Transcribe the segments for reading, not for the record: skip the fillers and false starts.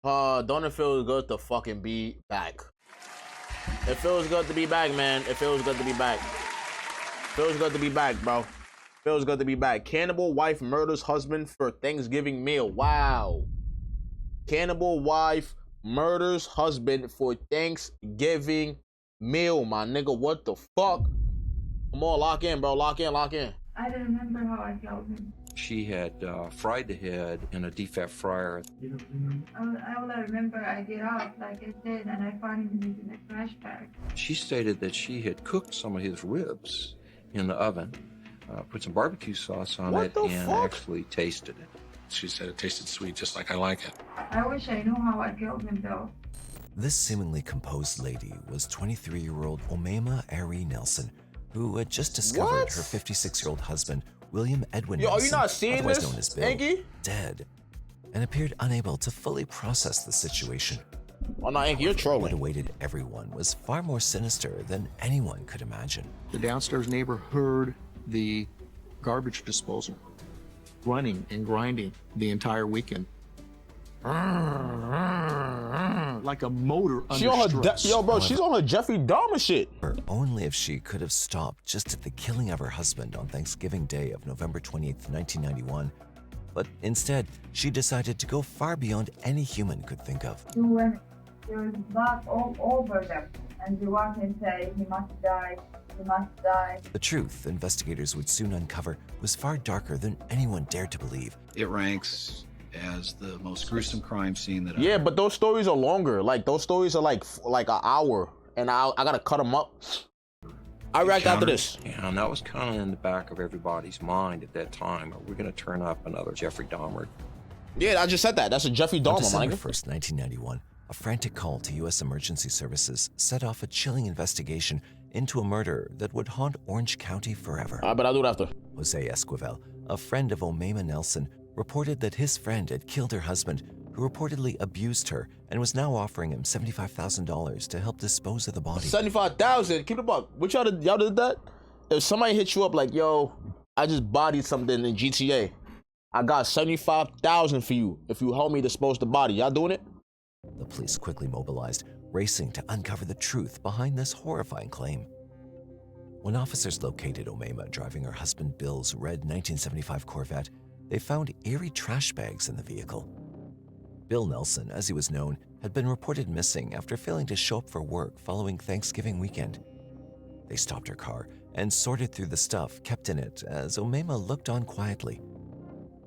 Don't it feel good to fucking be back? It feels good to be back, man. It feels good to be back. Feels good to be back, bro. Feels good to be back. Cannibal wife murders husband for Thanksgiving meal. Wow. Cannibal wife murders husband for Thanksgiving meal, my nigga. What the fuck? Come on, lock in, bro. Lock in, lock in. I don't remember how I killed him. She had fried the head in a deep-fat fryer. All I remember, I get up, like I said, and I found him in a trash bag. She stated that she had cooked some of his ribs in the oven, put some barbecue sauce on it, and actually tasted it. She said it tasted sweet, just like I like it. I wish I knew how I killed him, though. This seemingly composed lady was 23-year-old Omema Ari Nelson, who had just discovered her 56-year-old husband, William Edwin Nelson, are you not seeing otherwise this, known as Bill, Anky? dead, and appeared unable to fully process the situation. Oh no, Anky, you're trolling. What awaited everyone was far more sinister than anyone could imagine. The downstairs neighbor heard the garbage disposal running and grinding the entire weekend. Like a motor under stress. Yo, bro, she's on her Jeffrey Dahmer shit. Or only if she could have stopped just at the killing of her husband on Thanksgiving Day of November 28th, 1991. But instead, she decided to go far beyond any human could think of. When there was blood all over them, and you want to say, he must die, he must die. The truth investigators would soon uncover was far darker than anyone dared to believe. It ranks as the most gruesome crime scene that Yeah, but those stories are longer. Like, those stories are like an hour, and I gotta cut them up. I react after this. Yeah, and that was kind of in the back of everybody's mind at that time. Are we going to turn up another Jeffrey Dahmer? Yeah, I just said that. That's a Jeffrey Dahmer, On December man. 1st, 1991, a frantic call to U.S. Emergency Services set off a chilling investigation into a murder that would haunt Orange County forever. But I'll do it after. Jose Esquivel, a friend of Omema Nelson, reported that his friend had killed her husband, who reportedly abused her and was now offering him $75,000 to help dispose of the body. 75,000. Keep it buck. What y'all did that? If somebody hit you up like, yo, I just bodied something in GTA, I got 75,000 for you if you help me dispose the body. Y'all doing it? The police quickly mobilized, racing to uncover the truth behind this horrifying claim. When officers located Omema driving her husband Bill's red 1975 Corvette, they found eerie trash bags in the vehicle. Bill Nelson, as he was known, had been reported missing after failing to show up for work following Thanksgiving weekend. They stopped her car and sorted through the stuff kept in it as Omema looked on quietly.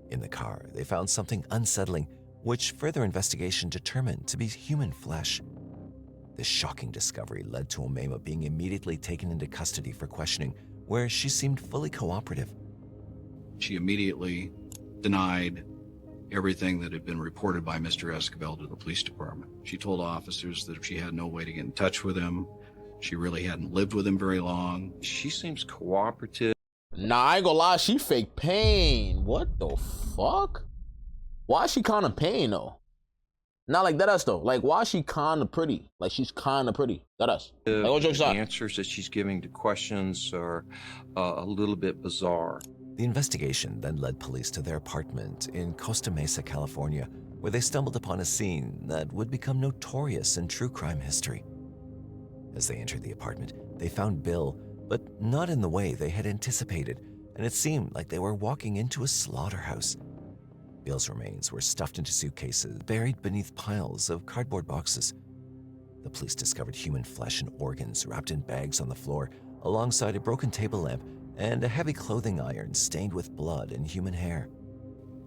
In the car, they found something unsettling, which further investigation determined to be human flesh. This shocking discovery led to Omema being immediately taken into custody for questioning, where she seemed fully cooperative. she immediately denied everything that had been reported by Mr. Esquivel to the police department. She told officers that she had no way to get in touch with him. She really hadn't lived with him very long. She seems cooperative. Nah, I ain't gonna lie, she fake pain. What the fuck? Why is she kind of pain though? Not like that us though. Like, why is she kind of pretty? Like, she's kind of pretty. That us. Like, what jokes The out? answers that she's giving to questions are a little bit bizarre. The investigation then led police to their apartment in Costa Mesa, California, where they stumbled upon a scene that would become notorious in true crime history. As they entered the apartment, they found Bill, but not in the way they had anticipated, and it seemed like they were walking into a slaughterhouse. Bill's remains were stuffed into suitcases, buried beneath piles of cardboard boxes. The police discovered human flesh and organs wrapped in bags on the floor, alongside a broken table lamp and a heavy clothing iron stained with blood and human hair.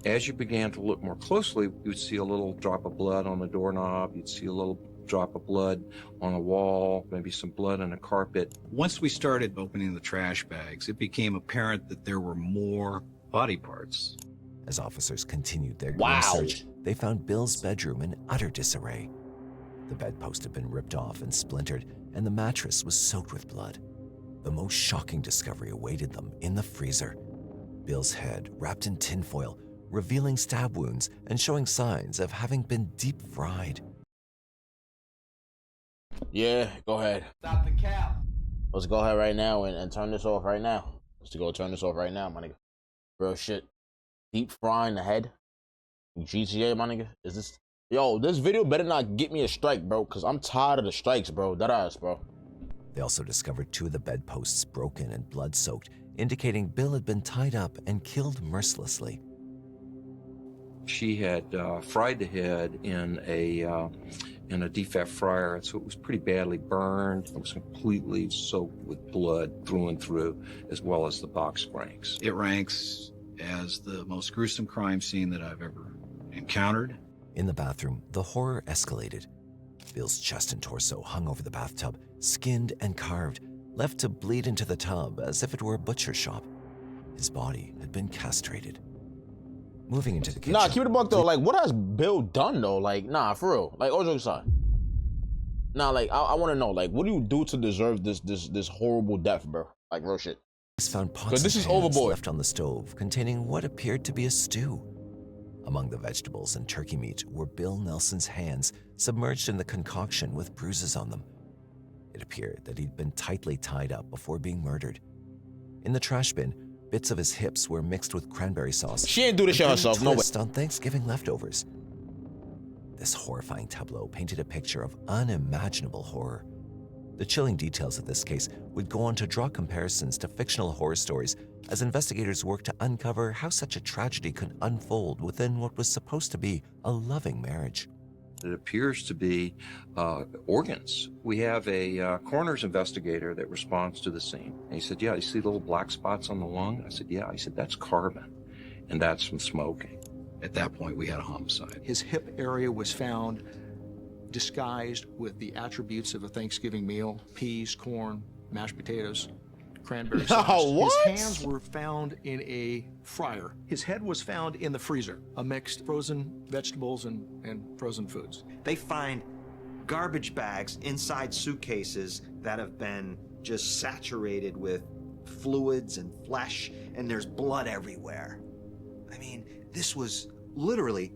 As you began to look more closely, you would see a little drop of blood on the doorknob. You'd see a little drop of blood on a wall, maybe some blood on a carpet. Once we started opening the trash bags, it became apparent that there were more body parts. As officers continued their Wow. search, they found Bill's bedroom in utter disarray. The bedpost had been ripped off and splintered, and the mattress was soaked with blood. The most shocking discovery awaited them in the freezer. Bill's head wrapped in tinfoil, revealing stab wounds and showing signs of having been deep fried. Yeah, go ahead. Stop the cap. Let's go ahead right now and turn this off right now. Let's go turn this off right now, my nigga. Real shit. Deep frying the head. GTA, my nigga. Is this Yo, this video better not get me a strike, bro, because I'm tired of the strikes, bro. That ass, bro. They also discovered 2 of the bedposts broken and blood-soaked, indicating Bill had been tied up and killed mercilessly. She had fried the head in a DFAF fryer, and so it was pretty badly burned. It was completely soaked with blood through and through, as well as the box springs. It ranks as the most gruesome crime scene that I've ever encountered. In the bathroom, the horror escalated. Bill's chest and torso hung over the bathtub, skinned and carved, left to bleed into the tub as if it were a butcher shop. His body had been castrated. Moving into the kitchen. Nah, keep it a buck though. Like, what has Bill done though? Like, nah, for real. Like, all jokes aside. Nah, like, I want to know, like, what do you do to deserve this horrible death, bro? Like, real shit. Police found pots this and is pans overboard. left on the stove containing what appeared to be a stew. Among the vegetables and turkey meat were Bill Nelson's hands submerged in the concoction with bruises on them. It appeared that he'd been tightly tied up before being murdered. In the trash bin, bits of his hips were mixed with cranberry sauce. She ain't do this shit herself, no way. On Thanksgiving leftovers. This horrifying tableau painted a picture of unimaginable horror. The chilling details of this case would go on to draw comparisons to fictional horror stories as investigators worked to uncover how such a tragedy could unfold within what was supposed to be a loving marriage. It appears to be organs. We have a coroner's investigator that responds to the scene. And he said, yeah, you see little black spots on the lung? I said, yeah. He said, that's carbon, and that's from smoking. At that point, we had a homicide. His hip area was found disguised with the attributes of a Thanksgiving meal: peas, corn, mashed potatoes, cranberry sauce. What? His hands were found in a fryer. His head was found in the freezer, amidst frozen vegetables and frozen foods. They find garbage bags inside suitcases that have been just saturated with fluids and flesh, and there's blood everywhere. I mean, this was literally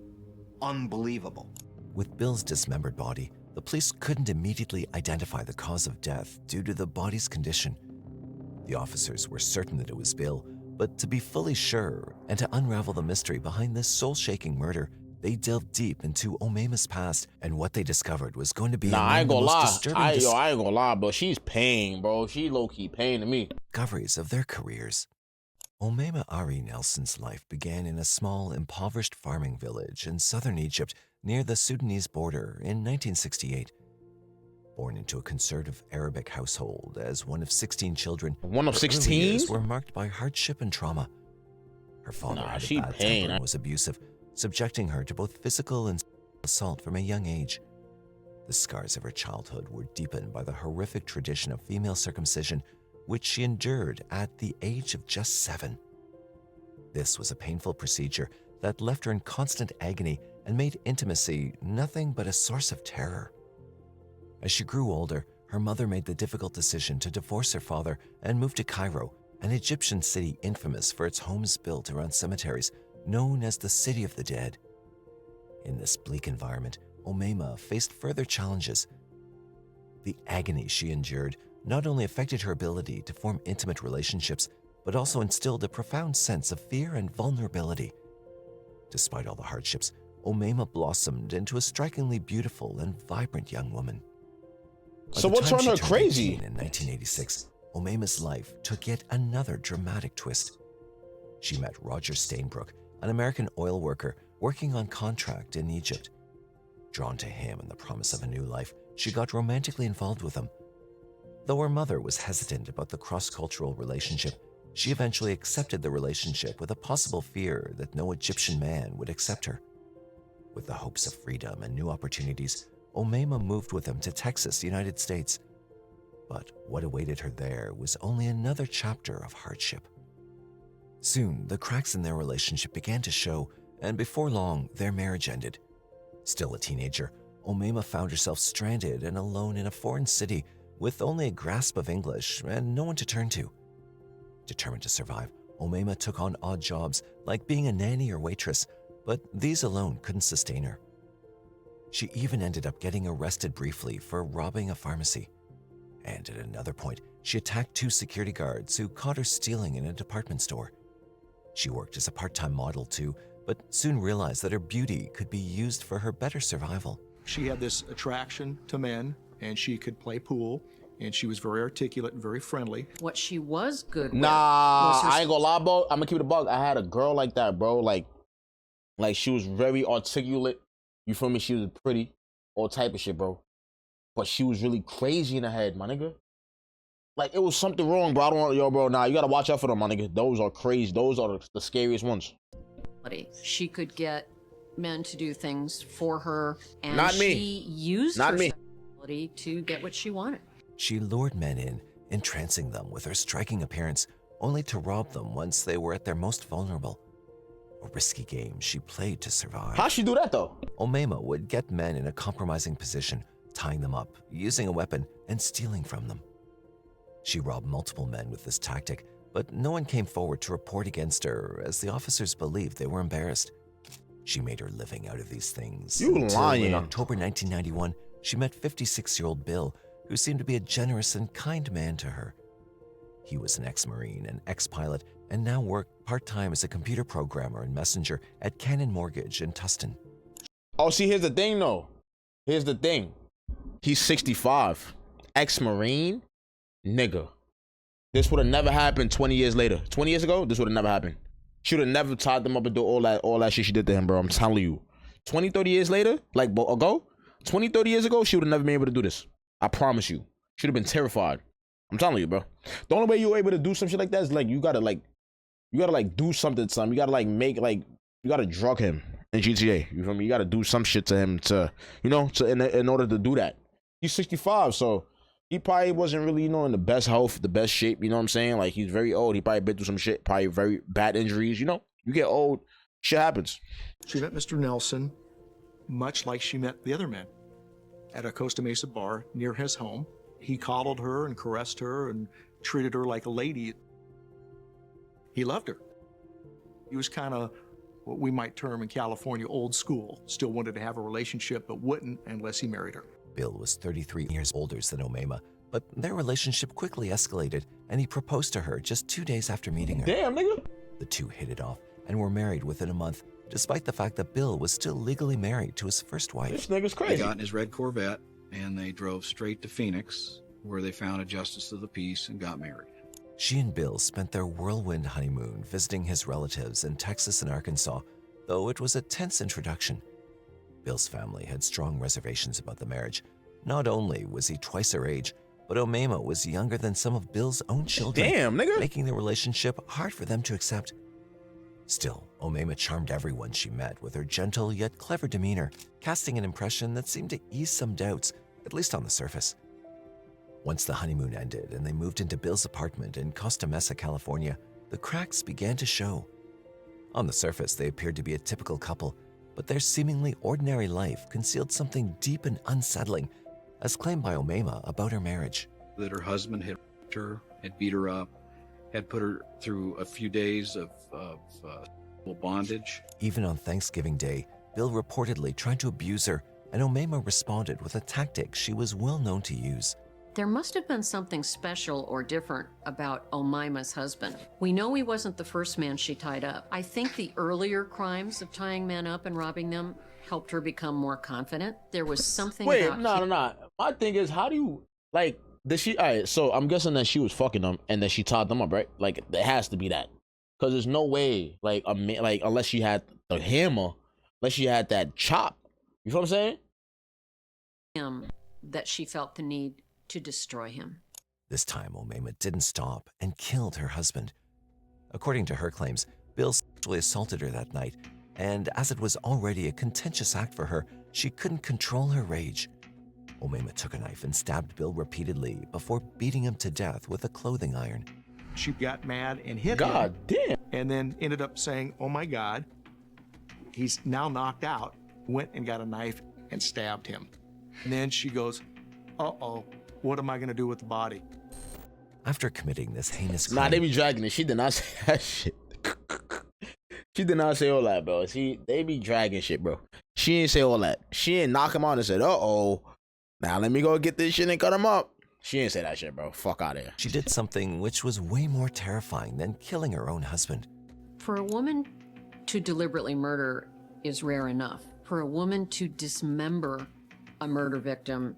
unbelievable. With Bill's dismembered body, the police couldn't immediately identify the cause of death due to the body's condition. The officers were certain that it was Bill, but to be fully sure and to unravel the mystery behind this soul-shaking murder, they delved deep into Omema's past, and what they discovered was going to be Nah, I ain't gonna lie. I ain't disturbing gonna lie, but she's paying, bro. She low-key paying to me. discoveries of their careers. Omema Ari Nelson's life began in a small, impoverished farming village in southern Egypt near the Sudanese border in 1968. Born into a conservative Arabic household as one of 16 children, One of her early 16? years were marked by hardship and trauma. Her father Nah, had she a bad paying, temper and was abusive, subjecting her to both physical and sexual assault from a young age. The scars of her childhood were deepened by the horrific tradition of female circumcision, which she endured at the age of just 7. This was a painful procedure that left her in constant agony and made intimacy nothing but a source of terror. As she grew older, her mother made the difficult decision to divorce her father and move to Cairo, an Egyptian city infamous for its homes built around cemeteries, known as the City of the Dead. In this bleak environment, Omema faced further challenges. The agony she endured not only affected her ability to form intimate relationships, but also instilled a profound sense of fear and vulnerability. Despite all the hardships, Omema blossomed into a strikingly beautiful and vibrant young woman. By So the what time turned she her turned crazy? 18 in 1986, Omema's life took yet another dramatic twist. She met Roger Stainbrook, an American oil worker working on contract in Egypt. Drawn to him and the promise of a new life, she got romantically involved with him. Though her mother was hesitant about the cross-cultural relationship, she eventually accepted the relationship with a possible fear that no Egyptian man would accept her. With the hopes of freedom and new opportunities, Omema moved with him to Texas, United States. But what awaited her there was only another chapter of hardship. Soon, the cracks in their relationship began to show, and before long, their marriage ended. Still a teenager, Omema found herself stranded and alone in a foreign city with only a grasp of English and no one to turn to. Determined to survive, Omema took on odd jobs like being a nanny or waitress, but these alone couldn't sustain her. She even ended up getting arrested briefly for robbing a pharmacy. And at another point, she attacked 2 security guards who caught her stealing in a department store. She worked as a part-time model too, but soon realized that her beauty could be used for her better survival. She had this attraction to men, and she could play pool, and she was very articulate and very friendly. What she was good with Nah, was her I ain't gonna lie, bro. I'm gonna keep it a bug. I had a girl like that, bro. Like she was very articulate. You feel me? She was pretty, all type of shit, bro. But she was really crazy in the head, my nigga. Like, it was something wrong, bro. I don't want, yo, bro, nah, you gotta watch out for them, my nigga. Those are crazy. Those are the scariest ones. She could get men to do things for her, and Not me. she used Not her me. sexuality to get what she wanted. She lured men in, entrancing them with her striking appearance, only to rob them once they were at their most vulnerable. A risky game she played to survive. How'd she do that, though? Omema would get men in a compromising position, tying them up, using a weapon, and stealing from them. She robbed multiple men with this tactic, but no one came forward to report against her, as the officers believed they were embarrassed. She made her living out of these things. You until lying. in October 1991, she met 56-year-old Bill, who seemed to be a generous and kind man to her. He was an ex-Marine and ex-pilot, and now worked part-time as a computer programmer and messenger at Cannon Mortgage in Tustin. Oh, see, here's the thing, though. Here's the thing. He's 65. Ex-Marine? Nigga. This would have never happened 20 years later. 20 years ago, this would have never happened. She would have never tied them up and do all that shit she did to him, bro. I'm telling you. 20, 30 years later, like ago, 20, 30 years ago, she would have never been able to do this. I promise you. She'd have been terrified. I'm telling you, bro. The only way you're able to do some shit like that is like you gotta do something to him. You gotta you gotta drug him in GTA. You feel me? You gotta do some shit to him in order to do that. He's 65, so he probably wasn't really, in the best health, the best shape, you know what I'm saying? Like, he's very old. He probably been through some shit, probably very bad injuries, You get old, shit happens. She met Mr. Nelson much like she met the other men at a Costa Mesa bar near his home. He coddled her and caressed her and treated her like a lady. He loved her. He was kind of what we might term in California old school. Still wanted to have a relationship, but wouldn't unless he married her. Bill was 33 years older than Omema, but their relationship quickly escalated, and he proposed to her just 2 days after meeting her. Damn, nigga. The two hit it off and were married within a month, despite the fact that Bill was still legally married to his first wife. This nigga's They crazy. got in his red Corvette, and they drove straight to Phoenix, where they found a justice of the peace and got married. She and Bill spent their whirlwind honeymoon visiting his relatives in Texas and Arkansas, though it was a tense introduction. Bill's family had strong reservations about the marriage. Not only was he twice her age, but Omema was younger than some of Bill's own children, Damn, nigga. making the relationship hard for them to accept. Still, Omema charmed everyone she met with her gentle yet clever demeanor, casting an impression that seemed to ease some doubts, at least on the surface. Once the honeymoon ended and they moved into Bill's apartment in Costa Mesa, California, the cracks began to show. On the surface, they appeared to be a typical couple, but their seemingly ordinary life concealed something deep and unsettling, as claimed by Omema about her marriage. That her husband had raped her, had beat her up, had put her through a few days of bondage. Even on Thanksgiving Day, Bill reportedly tried to abuse her, and Omema responded with a tactic she was well known to use. There must have been something special or different about Omema's husband. We know he wasn't the first man she tied up. I think the earlier crimes of tying men up and robbing them helped her become more confident. There was something Wait, about no. My thing is, how do you, did she, all right, so I'm guessing that she was fucking them and that she tied them up, right? Like, it has to be that. Because there's no way, unless she had the hammer, unless she had that chop. You feel what I'm saying? him that she felt the need to destroy him. This time, Omema didn't stop and killed her husband. According to her claims, Bill sexually assaulted her that night, and as it was already a contentious act for her, she couldn't control her rage. Omema took a knife and stabbed Bill repeatedly before beating him to death with a clothing iron. She got mad and hit him. God damn. And then ended up saying, "Oh my God, he's now knocked out." Went and got a knife and stabbed him. And then she goes, "Uh-oh, what am I going to do with the body?" After committing this heinous crime, Nah, they be dragging it. She did not say that shit. She did not say all that, bro. They be dragging shit, bro. She ain't say all that. She ain't knock him out and said, "Uh-oh, now let me go get this shit and cut him up." She ain't say that shit, bro. Fuck out of here. she did something which was way more terrifying than killing her own husband. For a woman to deliberately murder is rare enough. For a woman to dismember a murder victim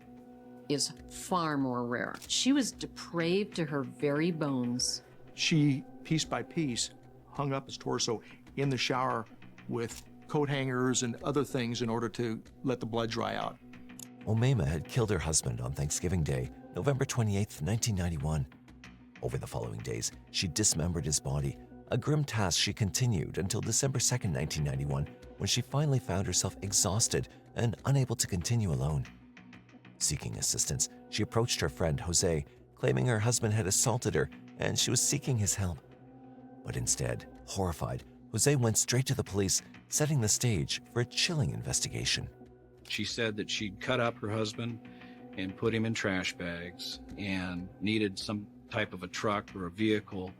is far more rare. She was depraved to her very bones. She, piece by piece, hung up his torso in the shower with coat hangers and other things in order to let the blood dry out. Omaima had killed her husband on Thanksgiving Day, November 28, 1991. Over the following days, she dismembered his body, a grim task she continued until December 2, 1991, when she finally found herself exhausted and unable to continue alone. Seeking assistance, she approached her friend Jose, claiming her husband had assaulted her and she was seeking his help. But instead, horrified, Jose went straight to the police, setting the stage for a chilling investigation. She said that she'd cut up her husband and put him in trash bags and needed some type of a truck or a vehicle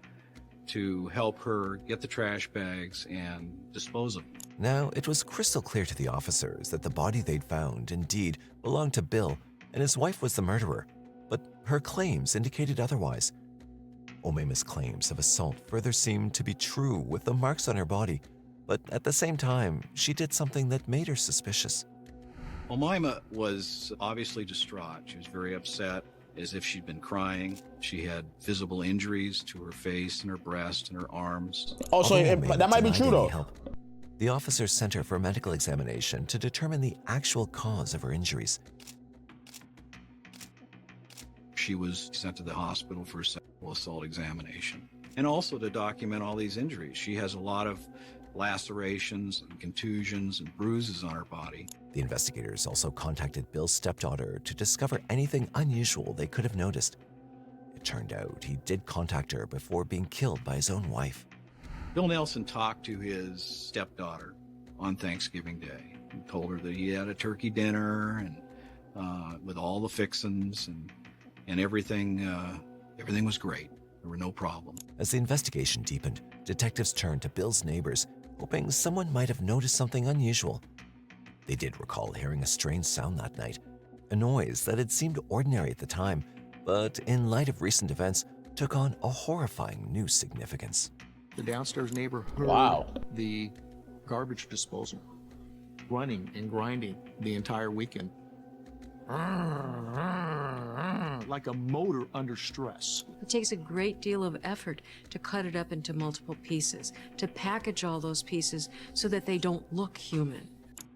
to help her get the trash bags and dispose of them. Now, it was crystal clear to the officers that the body they'd found indeed belonged to Bill, and his wife was the murderer, but her claims indicated otherwise. Omaima's claims of assault further seemed to be true with the marks on her body, but at the same time, she did something that made her suspicious. Omaima was obviously distraught. She was very upset, as if she'd been crying. She had visible injuries to her face and her breast and her arms. Also, that might be true, though. Help. The officers sent her for a medical examination to determine the actual cause of her injuries. She was sent to the hospital for a sexual assault examination and also to document all these injuries. She has a lot of lacerations and contusions and bruises on her body. The investigators also contacted Bill's stepdaughter to discover anything unusual they could have noticed. It turned out he did contact her before being killed by his own wife. Bill Nelson talked to his stepdaughter on Thanksgiving Day and told her that he had a turkey dinner and with all the fixins and everything was great. There were no problems. As the investigation deepened, detectives turned to Bill's neighbors, hoping someone might have noticed something unusual. They did recall hearing a strange sound that night, a noise that had seemed ordinary at the time, but in light of recent events, took on a horrifying new significance. The downstairs neighbor heard the garbage disposal running and grinding the entire weekend. Like a motor under stress. It takes a great deal of effort to cut it up into multiple pieces, to package all those pieces so that they don't look human.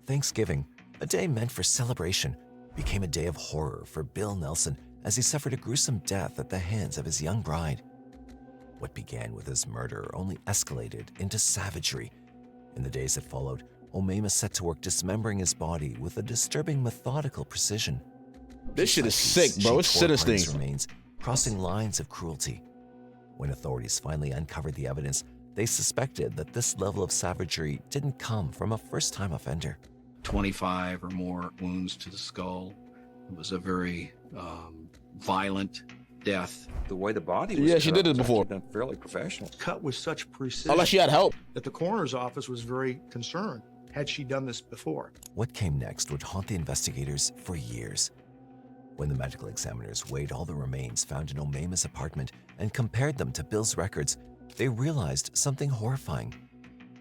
Thanksgiving, a day meant for celebration, became a day of horror for Bill Nelson as he suffered a gruesome death at the hands of his young bride. What began with his murder only escalated into savagery. In the days that followed, Omaima set to work dismembering his body with a disturbing methodical precision. This shit is sick, bro. It's sinister. Remains, crossing lines of cruelty. When authorities finally uncovered the evidence, they suspected that this level of savagery didn't come from a first-time offender. 25 or more wounds to the skull. It was a very violent death. The way the body was Yeah, she did it before. Done fairly professional. Cut with such precision. Unless she had help. That the coroner's office was very concerned. Had she done this before? What came next would haunt the investigators for years. When the medical examiners weighed all the remains found in Omaima's apartment and compared them to Bill's records, they realized something horrifying.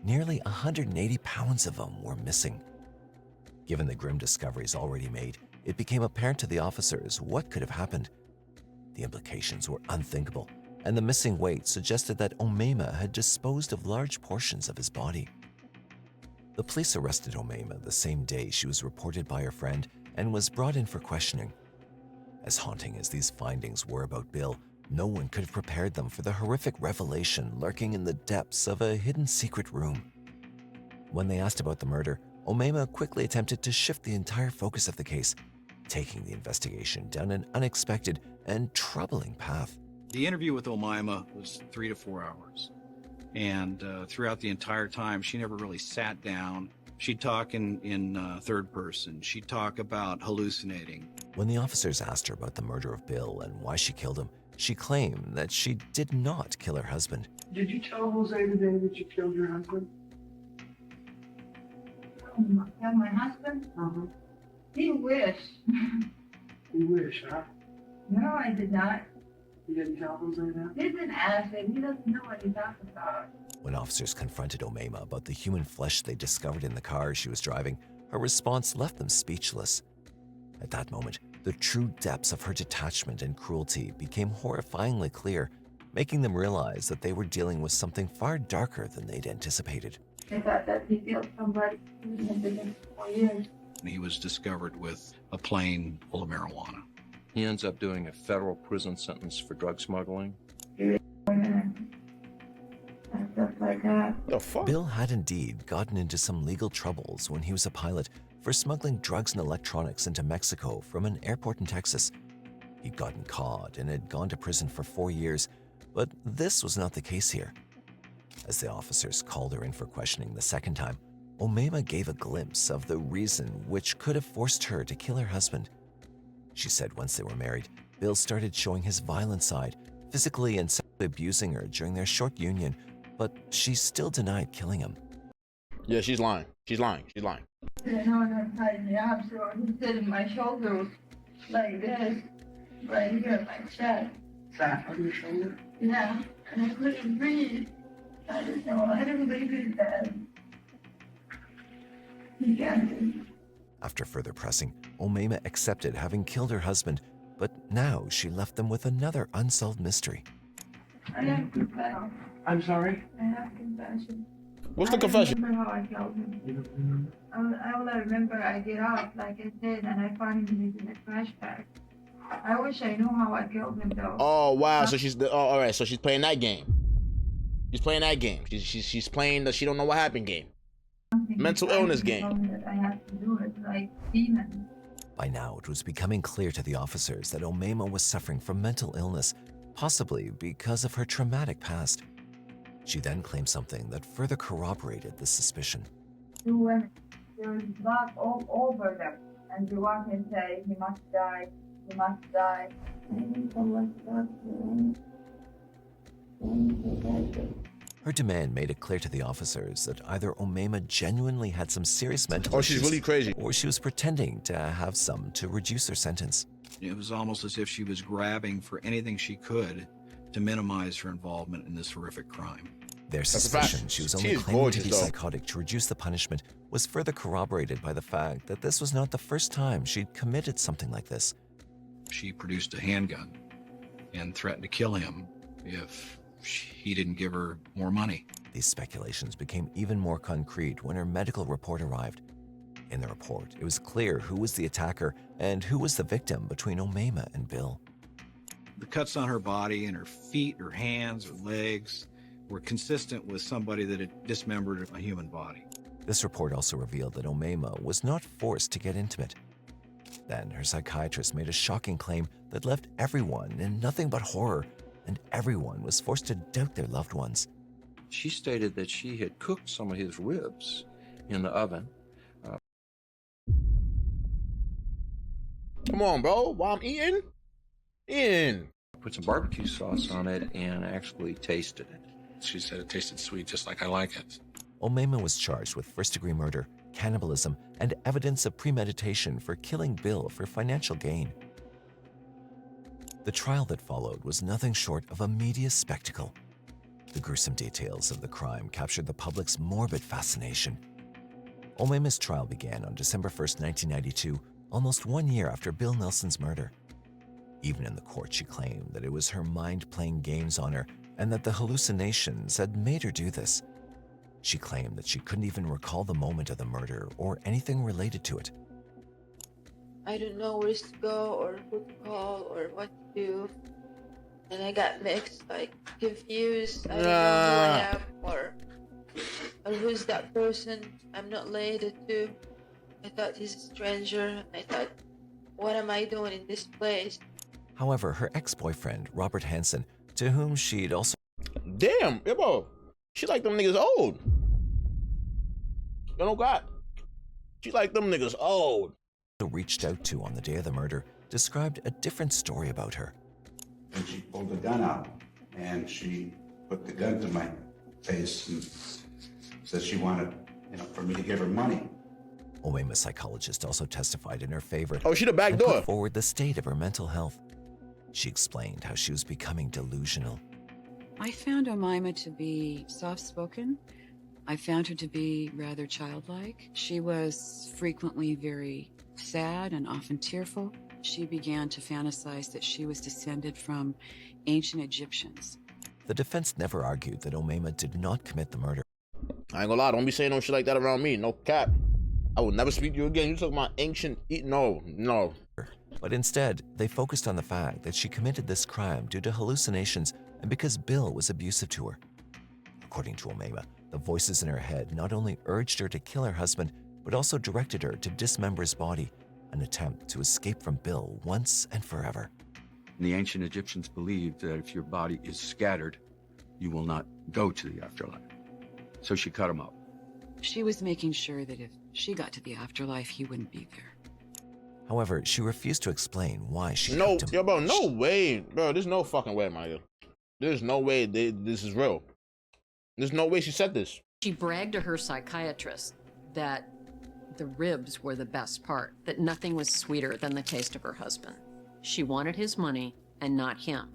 Nearly 180 pounds of them were missing. Given the grim discoveries already made, it became apparent to the officers what could have happened. The implications were unthinkable, and the missing weight suggested that Omaima had disposed of large portions of his body. The police arrested Omaima the same day she was reported by her friend and was brought in for questioning. As haunting as these findings were about Bill, no one could have prepared them for the horrific revelation lurking in the depths of a hidden secret room. When they asked about the murder, Omaima quickly attempted to shift the entire focus of the case, taking the investigation down an unexpected and troubling path. The interview with Omaima was 3 to 4 hours. And throughout the entire time, she never really sat down. She'd talk in third person. She'd talk about hallucinating. When the officers asked her about the murder of Bill and why she killed him, she claimed that she did not kill her husband. Did you tell Jose today that you killed your husband? Tell my husband? He wished. You wish, huh? No, I did not. You didn't tell Jose that? He didn't ask him. He doesn't know what he's talking about. When officers confronted Omema about the human flesh they discovered in the car she was driving, her response left them speechless. At that moment, the true depths of her detachment and cruelty became horrifyingly clear, making them realize that they were dealing with something far darker than they'd anticipated. I thought that he killed somebody who had been in 4 years. He was discovered with a plane full of marijuana. He ends up doing a federal prison sentence for drug smuggling. And stuff like that. The fuck? Bill had indeed gotten into some legal troubles when he was a pilot for smuggling drugs and electronics into Mexico from an airport in Texas. He'd gotten caught and had gone to prison for 4 years, but this was not the case here. As the officers called her in for questioning the second time, Omema gave a glimpse of the reason which could have forced her to kill her husband. She said once they were married, Bill started showing his violent side, physically and sexually abusing her during their short union, but she still denied killing him. Yeah, she's lying. She's lying. She's lying. I didn't know how to tie me up, so he said in my shoulder like this, right here in my chest. Fat on your shoulder? Yeah, and I couldn't breathe. I didn't know. I didn't believe he's dead. He can't breathe. After further pressing, Omema accepted having killed her husband, but now she left them with another unsolved mystery. I have confession. I'm sorry? I have confession. What's the confession? I remember how I killed him. You don't remember? I remember I get up, like I said, and I find him in the trash bag. I wish I knew how I killed him, though. Oh wow, so all right, so she's playing that game. She's playing that game. She's playing the she don't know what happened game. Mental illness game. That I have to do it like demons. By now, it was becoming clear to the officers that Omema was suffering from mental illness, possibly because of her traumatic past. She then claimed something that further corroborated this suspicion. 2 women, there is blood all over them, and the one can say, he must die, he must die. Her demand made it clear to the officers that either Omema genuinely had some serious mental Oh, she's issues, really crazy. or she was pretending to have some to reduce her sentence. It was almost as if she was grabbing for anything she could to minimize her involvement in this horrific crime. Their a fact. suspicion she was She only is claiming gorgeous, to be though. psychotic to reduce the punishment was further corroborated by the fact that this was not the first time she'd committed something like this. She produced a handgun and threatened to kill him if he didn't give her more money. These speculations became even more concrete when her medical report arrived. In the report, it was clear who was the attacker and who was the victim between Omema and Bill. The cuts on her body and her feet, her hands, her legs were consistent with somebody that had dismembered a human body. This report also revealed that Omema was not forced to get intimate. Then her psychiatrist made a shocking claim that left everyone in nothing but horror, and everyone was forced to doubt their loved ones. She stated that she had cooked some of his ribs in the oven. Come on, bro. While I'm eating? Put some barbecue sauce on it and actually tasted it. She said it tasted sweet, just like I like it. Omema was charged with first-degree murder, cannibalism, and evidence of premeditation for killing Bill for financial gain. The trial that followed was nothing short of a media spectacle. The gruesome details of the crime captured the public's morbid fascination. Omema's trial began on December 1st, 1992, almost 1 year after Bill Nelson's murder. Even in the court, she claimed that it was her mind playing games on her and that the hallucinations had made her do this. She claimed that she couldn't even recall the moment of the murder or anything related to it. I don't know where to go or who to call or what to do. And I got mixed, like confused. I don't know who I am or who's that person I'm not related to. I thought he's a stranger. I thought, what am I doing in this place? However, her ex-boyfriend, Robert Hansen, to whom she'd also... Damn, bro. She like them niggas old. You know God. She like them niggas old. ...reached out to on the day of the murder, described a different story about her. And she pulled the gun out, and she put the gun to my face and said she wanted, for me to give her money. Omema's psychologist also testified in her favor. Oh, she the back and door. put forward the state of her mental health. She explained how she was becoming delusional. I found Omaima to be soft-spoken. I found her to be rather childlike. She was frequently very sad and often tearful. She began to fantasize that she was descended from ancient Egyptians. The defense never argued that Omaima did not commit the murder. I ain't gonna lie, don't be saying no shit like that around me. No cap. I will never speak to you again. You talking about ancient... No. But instead, they focused on the fact that she committed this crime due to hallucinations and because Bill was abusive to her. According to Omaima, the voices in her head not only urged her to kill her husband, but also directed her to dismember his body, an attempt to escape from Bill once and forever. The ancient Egyptians believed that if your body is scattered, you will not go to the afterlife. So she cut him up. She was making sure that if she got to the afterlife, he wouldn't be there. However, she refused to explain why she No, kept him. yo, bro, no way. Bro, there's no fucking way, my nigga. There's no way this is real. There's no way she said this. She bragged to her psychiatrist that the ribs were the best part, that nothing was sweeter than the taste of her husband. She wanted his money and not him.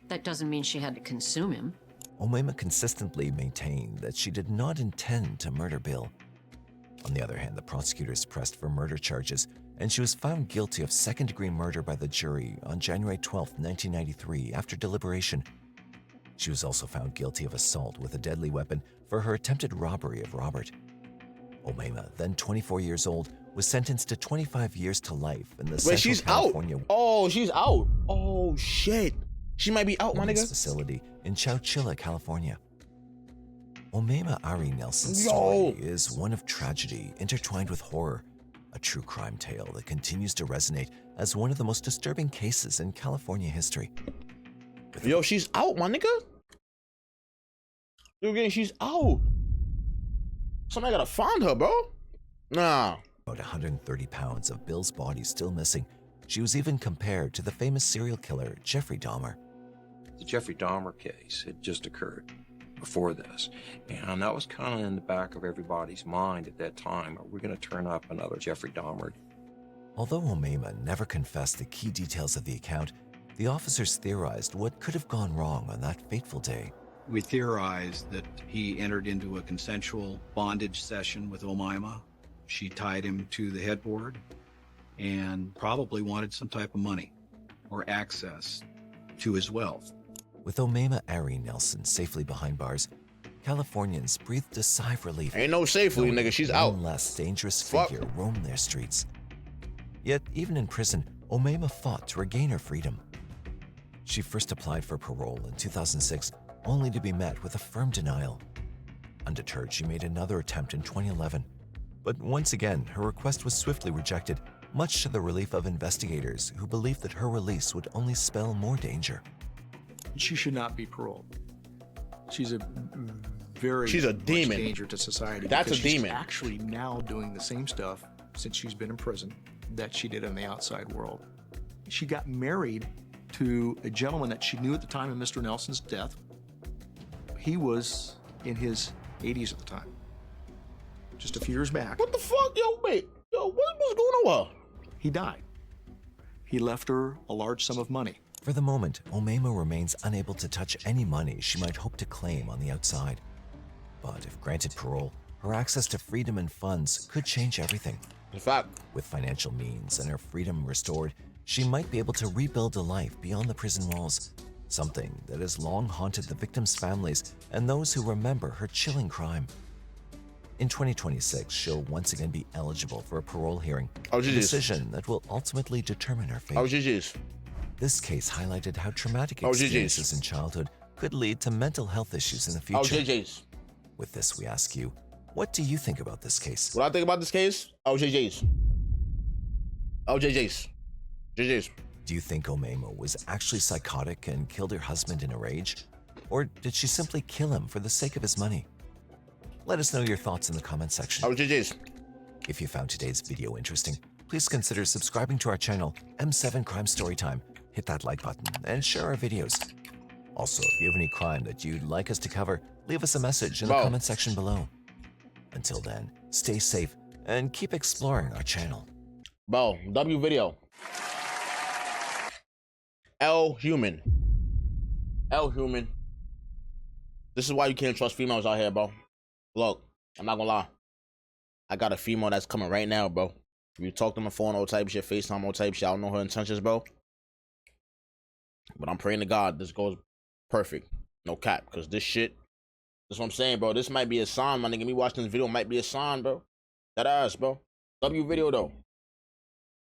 That doesn't mean she had to consume him. Omaima consistently maintained that she did not intend to murder Bill. On the other hand, the prosecutors pressed for murder charges, and she was found guilty of second-degree murder by the jury on January 12, 1993, after deliberation. She was also found guilty of assault with a deadly weapon for her attempted robbery of Robert. Omaima, then 24 years old, was sentenced to 25 years to life in the Wait, Central she's California out. Oh, she's out. Oh, shit. She might be out, my Women's nigga. facility in Chowchilla, California. Omaima Ari Nelson's Yo. story is one of tragedy intertwined with horror, a true crime tale that continues to resonate as one of the most disturbing cases in California history. Yo, she's out, my nigga. Yo, again, she's out. Somebody gotta find her, bro. Nah. About 130 pounds of Bill's body still missing. She was even compared to the famous serial killer Jeffrey Dahmer. The Jeffrey Dahmer case had just occurred before this, and that was kind of in the back of everybody's mind at that time. Are we going to turn up another Jeffrey Dahmer? Although Omaima never confessed the key details of the account, the officers theorized what could have gone wrong on that fateful day. We theorized that he entered into a consensual bondage session with Omaima. She tied him to the headboard and probably wanted some type of money or access to his wealth. With Omaima Ari Nelson safely behind bars, Californians breathed a sigh of relief. Ain't no safely, nigga. She's out. One less dangerous figure roamed their streets. Yet, even in prison, Omaima fought to regain her freedom. She first applied for parole in 2006, only to be met with a firm denial. Undeterred, she made another attempt in 2011. But once again, her request was swiftly rejected, much to the relief of investigators who believed that her release would only spell more danger. She should not be paroled. She's a very She's a much demon. danger to society. That's because a demon. She's actually now doing the same stuff since she's been in prison that she did in the outside world. She got married to a gentleman that she knew at the time of Mr. Nelson's death. He was in his 80s at the time, just a few years back. What the fuck? Yo, wait. Yo, what's going on? He died. He left her a large sum of money. For the moment, Omaima remains unable to touch any money she might hope to claim on the outside. But if granted parole, her access to freedom and funds could change everything. In fact, with financial means and her freedom restored, she might be able to rebuild a life beyond the prison walls, something that has long haunted the victims' families and those who remember her chilling crime. In 2026, she'll once again be eligible for a parole hearing, a decision that will ultimately determine her fate. This case highlighted how traumatic experiences in childhood could lead to mental health issues in the future. With this, we ask you, what do you think about this case? What I think about this case? JJ's. JJ's. Do you think Omaima was actually psychotic and killed her husband in a rage? Or did she simply kill him for the sake of his money? Let us know your thoughts in the comment section. JJ's. If you found today's video interesting, please consider subscribing to our channel, M7 Crime Storytime. Hit that like button and share our videos. Also, if you have any crime that you'd like us to cover, leave us a message in the comment section below. Until then, stay safe and keep exploring our channel. Bro, W video. L human. L human. This is why you can't trust females out here, bro. Look, I'm not gonna lie. I got a female that's coming right now, bro. If you talk to my phone, all type shit, FaceTime, all type shit, I don't know her intentions, bro. But I'm praying to God this goes perfect. No cap, because this shit, that's what I'm saying, bro. This might be a sign, my nigga. Me watching this video might be a sign, bro. That ass, bro. W video, though.